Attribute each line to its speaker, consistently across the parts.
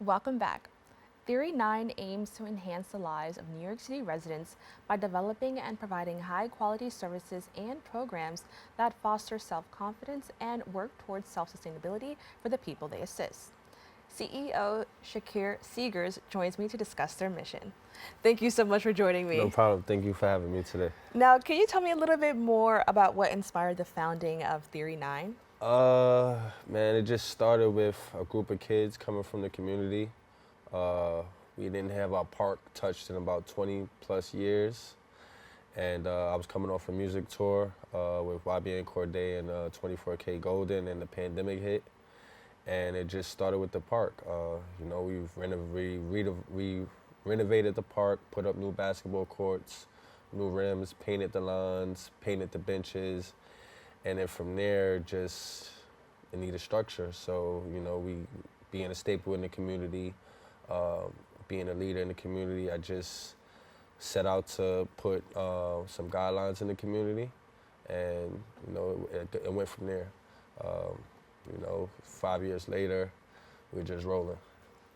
Speaker 1: Welcome back. Theory 9 aims to enhance the lives of New York City residents by developing and providing high quality services and programs that foster self confidence and work towards self sustainability for the people they assist. CEO Shakir Seagers joins me to discuss their mission. Thank you so much for joining
Speaker 2: No
Speaker 1: me.
Speaker 2: problem. Thank you for having me today.
Speaker 1: Now, can you tell me a little bit more about what inspired the founding of Theory 9?
Speaker 2: Man, it just started with a group of kids coming from the community. We didn't have our park touched in about 20 plus years. And I was coming off a music tour with YBN Corday and 24K Golden, and the pandemic hit. And it just started with the park. We renovated the park, put up new basketball courts, new rims, painted the lawns, painted the benches. And then from there, just it needed structure. So, we being a staple in the community, being a leader in the community, I just set out to put some guidelines in the community, and it went from there. 5 years later, we're just rolling.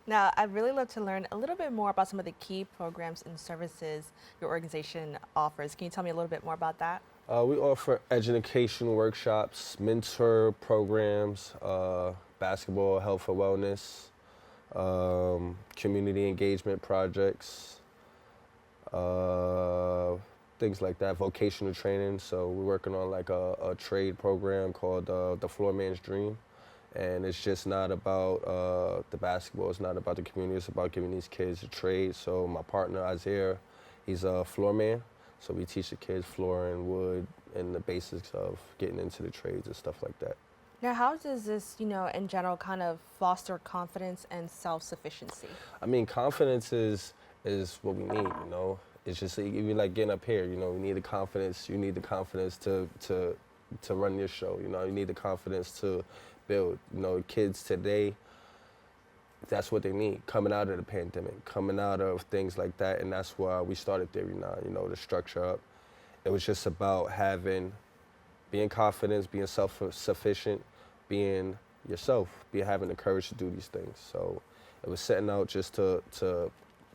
Speaker 1: Now, I'd really love to learn a little bit more about some of the key programs and services your organization offers. Can you tell me a little bit more about that?
Speaker 2: We offer education workshops, mentor programs, basketball, health and wellness, community engagement projects, things like that, vocational training. So we're working on like a trade program called the Floor Man's Dream. And it's just not about the basketball, it's not about the community, it's about giving these kids a trade. So my partner, Isaiah, he's a floor man. So we teach the kids flooring, wood, and the basics of getting into the trades and stuff like that.
Speaker 1: Now, how does this, in general, kind of foster confidence and self-sufficiency?
Speaker 2: I mean, confidence is what we need, It's just even like getting up here, we need the confidence. You need the confidence to run your show, You need the confidence to build. Kids today, that's what they need, coming out of the pandemic, coming out of things like that. And that's why we started Theory 9, to structure up. It was just about being confident, being self-sufficient, being yourself, having the courage to do these things. So it was setting out just to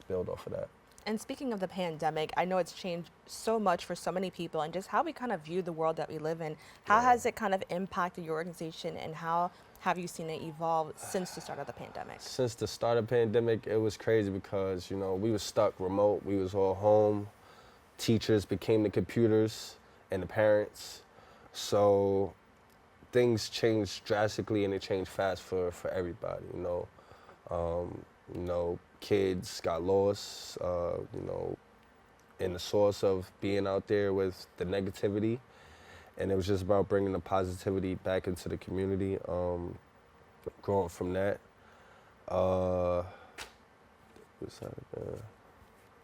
Speaker 2: build off of that.
Speaker 1: And speaking of the pandemic, I know it's changed so much for so many people and just how we kind of view the world that we live in. How has it kind of impacted your organization, and how have you seen it evolve since the start of the pandemic?
Speaker 2: Since the start of the pandemic, it was crazy because, we were stuck remote. We was all home. Teachers became the computers and the parents. So things changed drastically, and it changed fast for everybody, Kids got lost, in the source of being out there with the negativity. And it was just about bringing the positivity back into the community, growing from that.
Speaker 1: But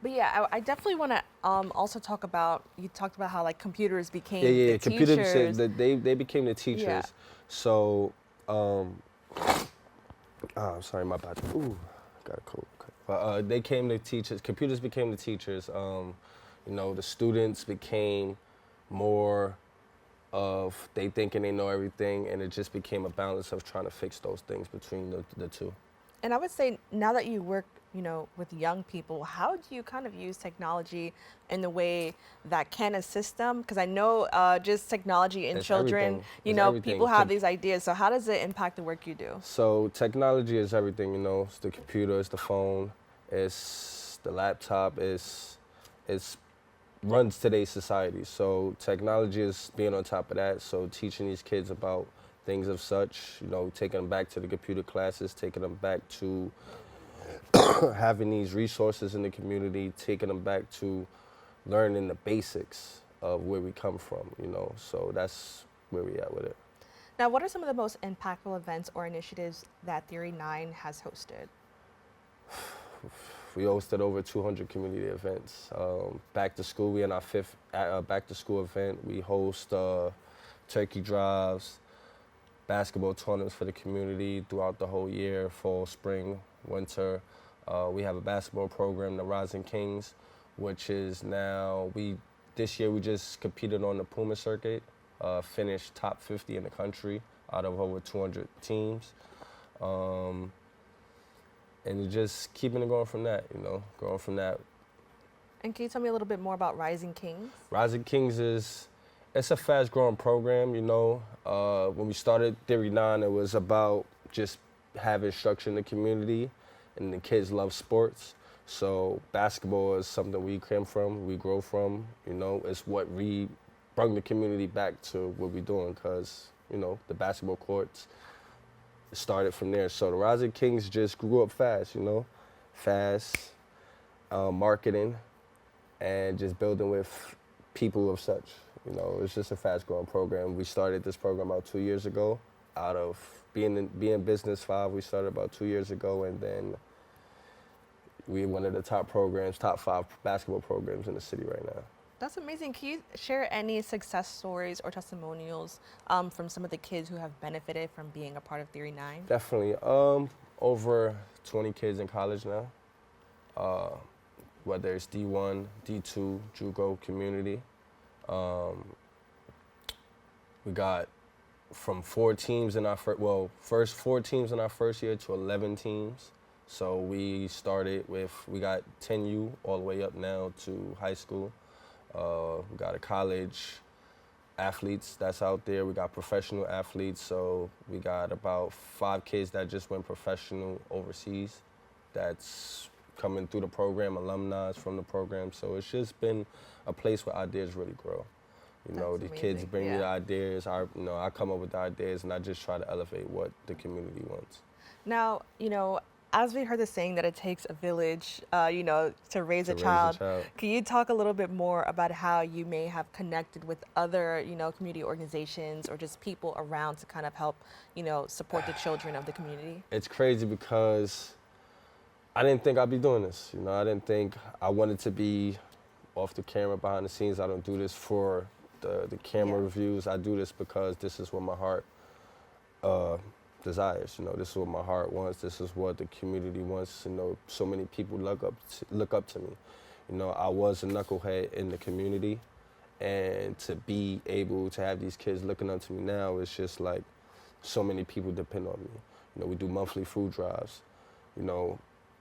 Speaker 1: yeah, I definitely want to also talk about, you talked about how like computers became
Speaker 2: Yeah,
Speaker 1: the
Speaker 2: computers,
Speaker 1: teachers.
Speaker 2: they became the teachers.
Speaker 1: Yeah.
Speaker 2: So, I'm sorry, my bad. Ooh, got a cold. They came the teachers, computers became the teachers. The students became more of they thinking they know everything, and it just became a balance of trying to fix those things between the two.
Speaker 1: And I would say, now that you work, with young people, how do you kind of use technology in the way that can assist them? Because I know just technology in
Speaker 2: It's
Speaker 1: children,
Speaker 2: everything. It's everything.
Speaker 1: people have these ideas. So how does it impact the work you do?
Speaker 2: So technology is everything, It's the computer, it's the phone, it's the laptop, it's runs today's society. So technology is being on top of that. So teaching these kids about things of such, taking them back to the computer classes, taking them back to having these resources in the community, taking them back to learning the basics of where we come from, So that's where we at with it.
Speaker 1: Now, what are some of the most impactful events or initiatives that Theory 9 has hosted?
Speaker 2: We hosted over 200 community events. Back to school, we in our fifth back to school event. We host turkey drives, basketball tournaments for the community throughout the whole year, fall, spring, winter. We have a basketball program, the Rising Kings, which is now, this year we just competed on the Puma circuit, finished top 50 in the country out of over 200 teams. and just keeping it going from that, going from that.
Speaker 1: And can you tell me a little bit more about Rising Kings?
Speaker 2: Rising Kings it's a fast growing program, when we started Theory 9, it was about just having structure in the community, and the kids love sports. So basketball is something we came from, we grow from, it's what we brought the community back to what we're doing, because, the basketball courts started from there. So the Rising Kings just grew up fast, fast, marketing, and just building with people of such. It's just a fast-growing program. We started this program about 2 years ago. Out of being business 5, we started about 2 years ago, and then we're one of the top 5 basketball programs in the city right now.
Speaker 1: That's amazing. Can you share any success stories or testimonials from some of the kids who have benefited from being a part of Theory 9?
Speaker 2: Definitely. Over 20 kids in college now, whether it's D1, D2, JUCO community. We got from 4 teams in our first 4 teams in our first year to 11 teams. So we got 10U all the way up now to high school. We got a college athletes that's out there. We got professional athletes. So we got about 5 kids that just went professional overseas that's coming through the program, alumni from the program. So it's just been a place where ideas really grow. The kids bring me the ideas. I come up with the ideas, and I just try to elevate what the community wants.
Speaker 1: Now, as we heard the saying that it takes a village, to raise a child. Can you talk a little bit more about how you may have connected with other, community organizations or just people around to kind of help, support the children of the community?
Speaker 2: It's crazy because I didn't think I'd be doing this. I didn't think I wanted to be off the camera, behind the scenes. I don't do this for the camera reviews. I do this because this is what my heart desires. This is what my heart wants. This is what the community wants. So many people look up to me. I was a knucklehead in the community, and to be able to have these kids looking up to me now, it's just like so many people depend on me. We do monthly food drives.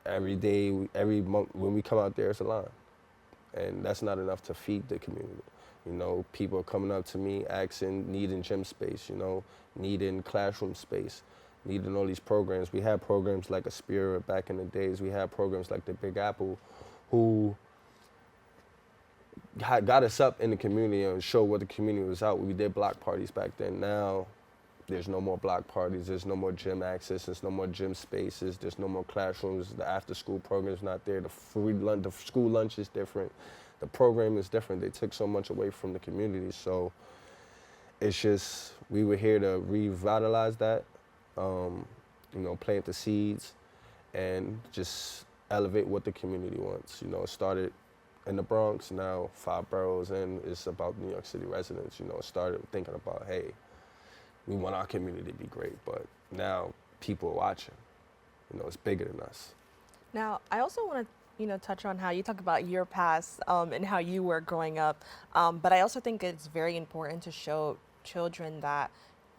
Speaker 2: Every day, every month, when we come out there, it's a line. And that's not enough to feed the community. People are coming up to me asking, needing gym space, needing classroom space, needing all these programs. We had programs like Aspira back in the days. We had programs like the Big Apple, who got us up in the community and showed what the community was out. We did block parties back then. Now, there's no more block parties. There's no more gym access. There's no more gym spaces. There's no more classrooms. The after-school program's not there. The school lunch is different. The program is different. They took so much away from the community. So it's just, we were here to revitalize that, plant the seeds and just elevate what the community wants. It started in the Bronx, now 5 boroughs, and it's about New York City residents. Started thinking about, hey, we want our community to be great, but now people are watching. It's bigger than us.
Speaker 1: Now, I also want to touch on how you talk about your past and how you were growing up. But I also think it's very important to show children that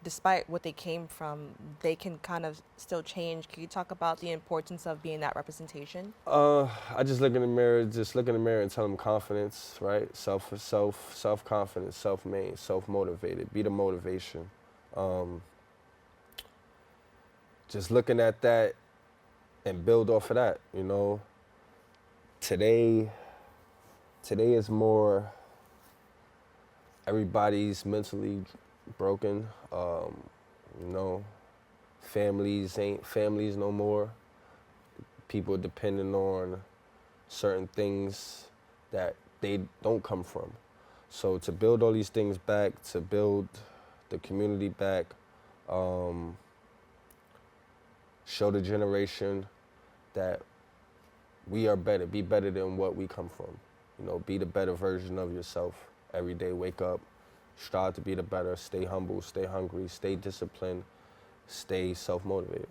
Speaker 1: despite what they came from, they can kind of still change. Can you talk about the importance of being that representation?
Speaker 2: I just look in the mirror, and tell them confidence, right? Self-confidence, self-made, self-motivated, be the motivation. Just looking at that and build off of that, Today is more, everybody's mentally broken. Families ain't families no more. People are depending on certain things that they don't come from. So to build all these things back, to build the community back, show the generation that we are better, be better than what we come from. Be the better version of yourself. Every day, wake up, strive to be the better, stay humble, stay hungry, stay disciplined, stay self-motivated.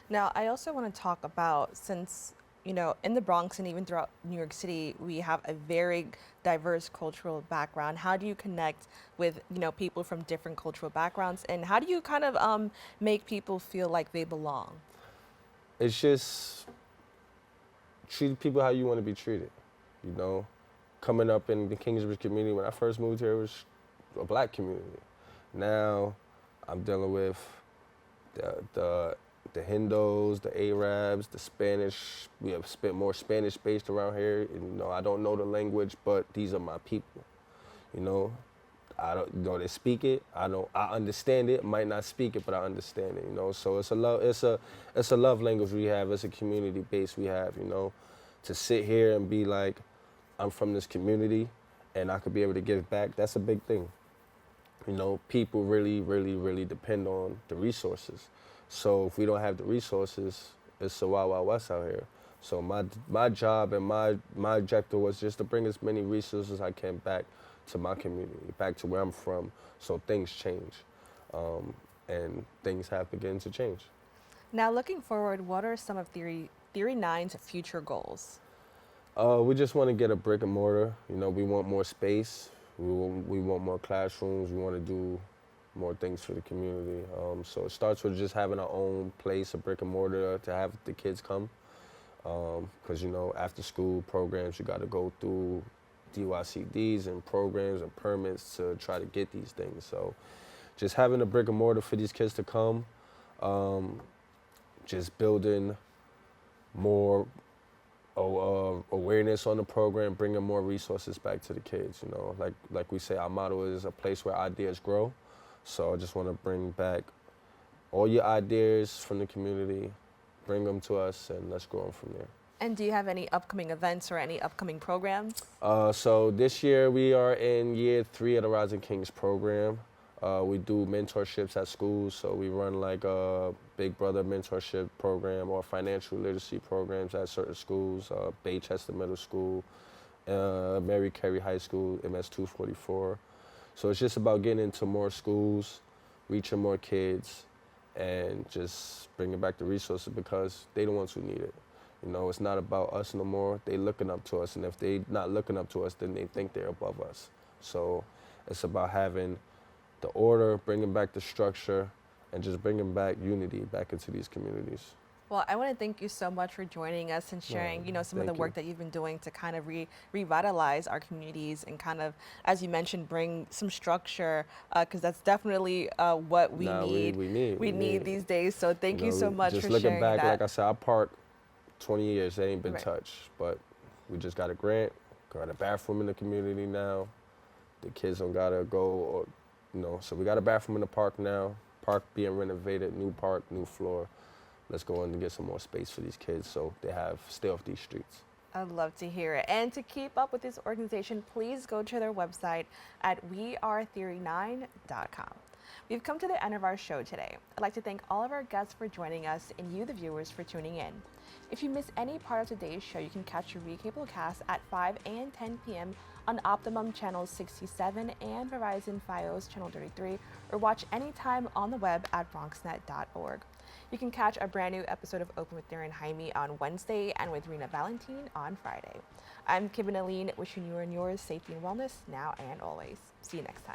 Speaker 1: Now, I also want to talk about, since, in the Bronx and even throughout New York City, we have a very diverse cultural background. How do you connect with, people from different cultural backgrounds, and how do you kind of make people feel like they belong?
Speaker 2: It's just treat people how you want to be treated. You know, coming up in the Kingsbridge community, when I first moved here, it was a black community. Now, I'm dealing with the Hindus, the Arabs, the Spanish. We have spent more Spanish based around here. And, you know, I don't know the language, but these are my people. You know, I don't, you know, they speak it. I understand it. Might not speak it, but I understand it. You know, so it's a love. It's a love language we have. It's a community base we have. You know, to sit here and be like, I'm from this community, and I could be able to give back. That's a big thing. You know, people really, really, really depend on the resources. So if we don't have the resources, it's a wild, wild west out here. So my job and my objective was just to bring as many resources as I can back to my community, back to where I'm from, so things change. And things have begun to change.
Speaker 1: Now, looking forward, what are some of Theory 9's future goals?
Speaker 2: We just want to get a brick and mortar. You know, we want more space. We want more classrooms. We want to do more things for the community. So it starts with just having our own place, a brick and mortar, to have the kids come. Because, you know, after school programs, you got to go through DYCDs and programs and permits to try to get these things. So just having a brick and mortar for these kids to come, just building more awareness on the program, bringing more resources back to the kids. You know, like we say, our motto is a place where ideas grow. So I just want to bring back all your ideas from the community, bring them to us, and let's grow them from there.
Speaker 1: And do you have any upcoming events or any upcoming programs?
Speaker 2: So this year we are in year 3 of the Rising Kings program. We do mentorships at schools, so we run like a Big Brother mentorship program or financial literacy programs at certain schools, Baychester Middle School, Mary Carey High School, MS 244. So it's just about getting into more schools, reaching more kids, and just bringing back the resources because they the ones who need it. You know, it's not about us no more. They looking up to us, and if they not looking up to us, then they think they're above us. So it's about having the order, bringing back the structure, and just bringing back unity back into these communities.
Speaker 1: Well, I want to thank you so much for joining us and sharing, you know, some of the work that you've been doing to kind of revitalize our communities and kind of, as you mentioned, bring some structure, because that's definitely what we need. We need these days. So thank you so much for sharing that.
Speaker 2: Just looking back, like I said, I parked 20 years, it ain't been touched, but we just got a grant, got a bathroom in the community now. The kids don't gotta go, or, you know, so we got a bathroom in the park now, park being renovated, new park, new floor. Let's go in and get some more space for these kids so they stay off these streets.
Speaker 1: I'd love to hear it. And to keep up with this organization, please go to their website at wearetheory9.com. We've come to the end of our show today. I'd like to thank all of our guests for joining us and you, the viewers, for tuning in. If you miss any part of today's show, you can catch your recaplecast at 5 and 10 p.m. on Optimum Channel 67 and Verizon Fios Channel 33, or watch anytime on the web at BronxNet.org. You can catch a brand new episode of Open with Darren Hymie on Wednesday and with Rena Valentine on Friday. I'm Kibin Alleyne, wishing you and yours safety and wellness now and always. See you next time.